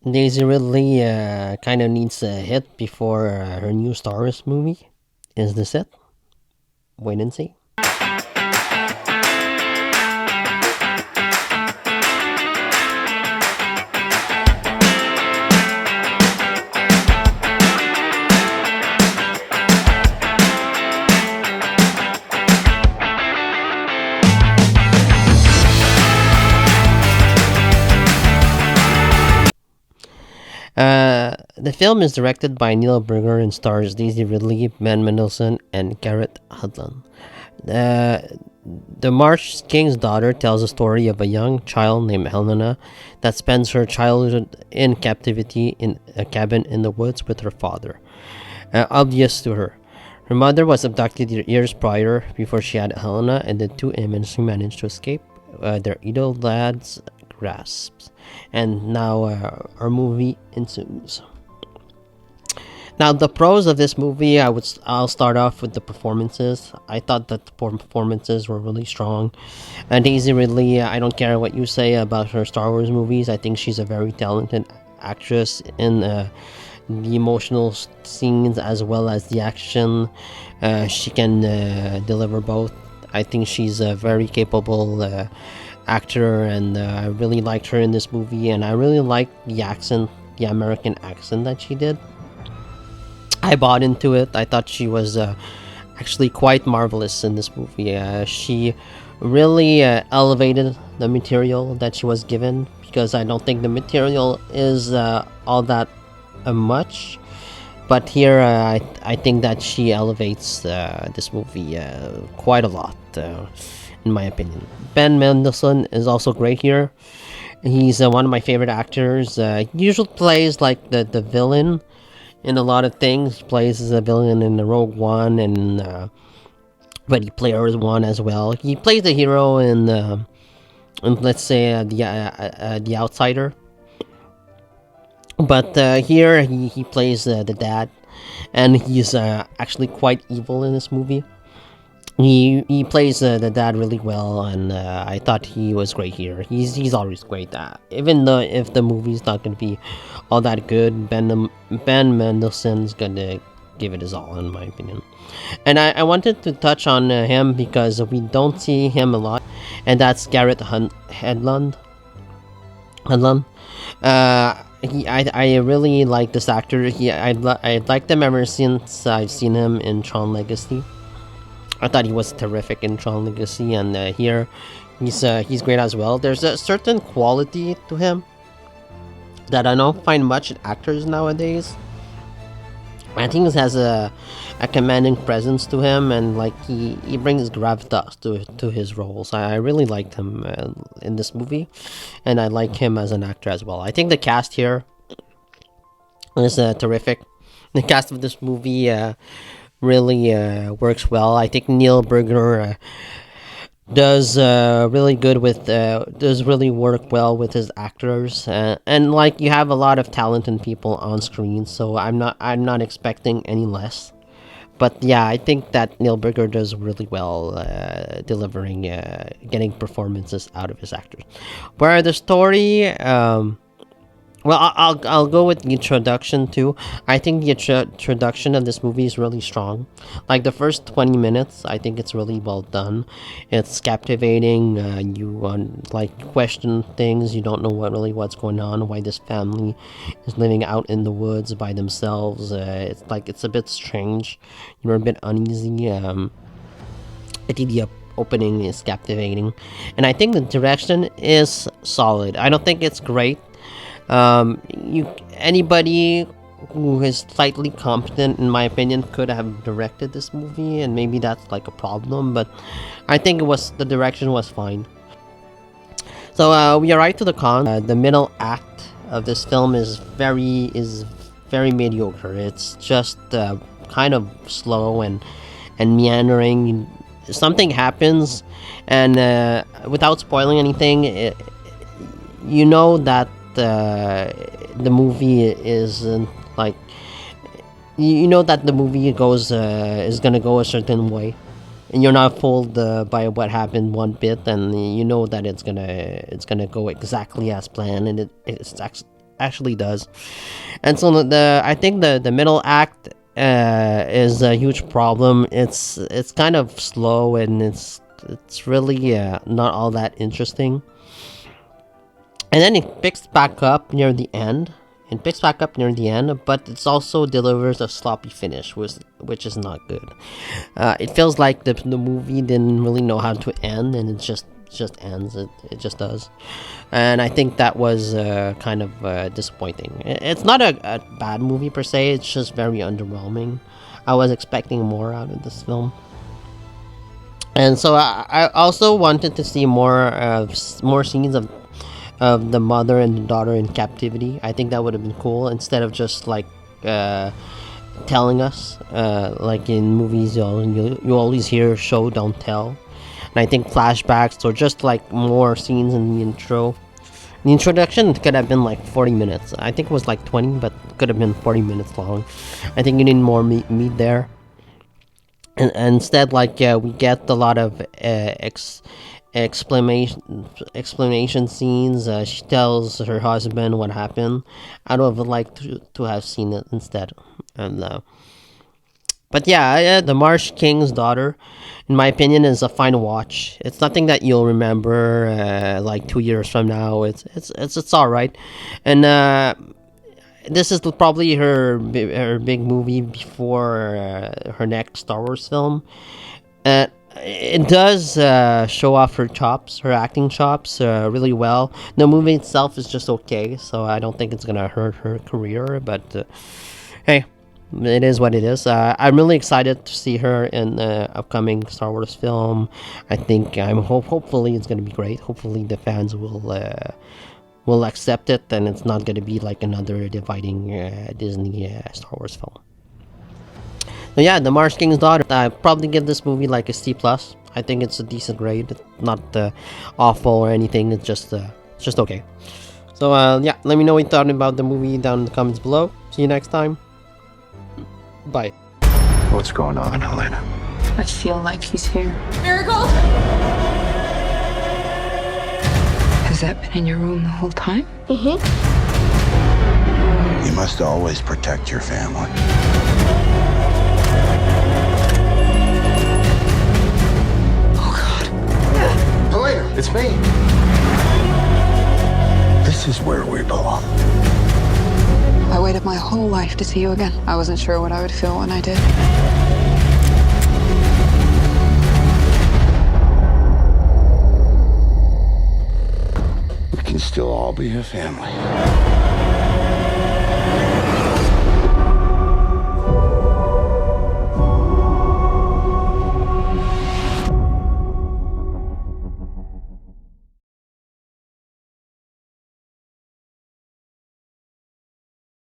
Daisy Ridley kind of needs a hit before her new Star Wars movie. Is this it? Wait and see. The film is directed by Neil Burger and stars Daisy Ridley, Ben Mendelsohn, and Garrett Hudlin. Uh, the Marsh King's daughter tells a story of a young child named Helena that spends her childhood in captivity in a cabin in the woods with her father. Obvious to her. Her mother was abducted years prior before she had Helena, and the two immigrants managed to escape their idle lad's grasps. And now our movie ensues. Now, the pros of this movie, I'll start off with the performances. I thought that the performances were really strong. Daisy Ridley, I don't care what you say about her Star Wars movies. I think she's a very talented actress in the emotional scenes as well as the action. She can deliver both. I think she's a very capable actor, and I really liked her in this movie. And I really liked the accent, the American accent that she did. I bought into it. I thought she was actually quite marvelous in this movie. She really elevated the material that she was given, because I don't think the material is all that much. But here, I think that she elevates this movie quite a lot, in my opinion. Ben Mendelsohn is also great here. He's one of my favorite actors. He usually plays like the villain in a lot of things. He plays as a villain in the Rogue One and Ready Player One as well. He plays the hero in let's say the Outsider. But here he plays the dad, and he's actually quite evil in this movie. He plays the dad really well, and I thought he was great here. He's always great. Even though if the movie's not gonna be all that good, Ben Mendelsohn's gonna give it his all, in my opinion. And I wanted to touch on him because we don't see him a lot, and that's Garrett Hedlund. Hedlund. I really like this actor. I liked him ever since I've seen him in Tron Legacy. I thought he was terrific in Tron Legacy, and here he's great as well. There's a certain quality to him that I don't find much in actors nowadays. I think he has a commanding presence to him, and like he brings gravitas to his roles. I really liked him in this movie, and I like him as an actor as well. I think the cast here is terrific. The cast of this movie really works well. I think Neil Burger does really good with does really work well with his actors, and like you have a lot of talented people on screen, so I'm not expecting any less. But yeah, I think that Neil Burger does really well delivering, getting performances out of his actors. Where the story, well, I'll go with the introduction too. I think the introduction of this movie is really strong. Like the first 20 minutes, I think it's really well done. It's captivating. You like question things. You don't know what's going on. Why this family is living out in the woods by themselves. It's a bit strange. You're a bit uneasy. I think the opening is captivating, and I think the direction is solid. I don't think it's great. Anybody who is slightly competent, in my opinion, could have directed this movie, and maybe that's like a problem. But I think the direction was fine. So we arrive to the con. The middle act of this film is very mediocre. It's just kind of slow and meandering. Something happens, and without spoiling anything, you know that the movie isn't like you know that the movie goes is gonna go a certain way, and you're not fooled by what happened one bit, and you know that it's gonna go exactly as planned, and it's actually does. And so I think the middle act is a huge problem. It's kind of slow, and it's really not all that interesting. And then it picks back up near the end. But it also delivers a sloppy finish, which is not good. It feels like the movie didn't really know how to end, and it just ends. It just does. And I think that was kind of disappointing. It's not a bad movie per se, it's just very underwhelming. I was expecting more out of this film. And so I also wanted to see more scenes of the mother and the daughter in captivity. I think that would have been cool, instead of just like telling us, like in movies you always hear show don't tell. And I think flashbacks, or just like more scenes in the intro. The introduction could have been like 40 minutes. I think it was like 20, but could have been 40 minutes long. I think you need more meat there. And instead, like we get a lot of explanation scenes. She tells her husband what happened. I would have liked to have seen it instead. And but yeah, the Marsh King's Daughter, in my opinion, is a fine watch. It's nothing that you'll remember like 2 years from now. It's all right. And this is probably her big movie before her next Star Wars film. It does show off her acting chops really well. The movie itself is just okay, so I don't think it's gonna hurt her career. But hey, it is what it is. I'm really excited to see her in the upcoming Star Wars film. I think hopefully it's gonna be great. Hopefully the fans will accept it, and it's not gonna be like another dividing Disney Star Wars film. So yeah, The Marsh King's Daughter. I probably give this movie like a C+. I think it's a decent grade. It's not awful or anything. It's just okay. So yeah, let me know what you thought about the movie down in the comments below. See you next time. Bye. What's going on, Helena? I feel like he's here. Miracle! Has that been in your room the whole time? Mm-hmm. You must always protect your family. Helena, it's me. This is where we belong. I waited my whole life to see you again. I wasn't sure what I would feel when I did. We can still all be a family.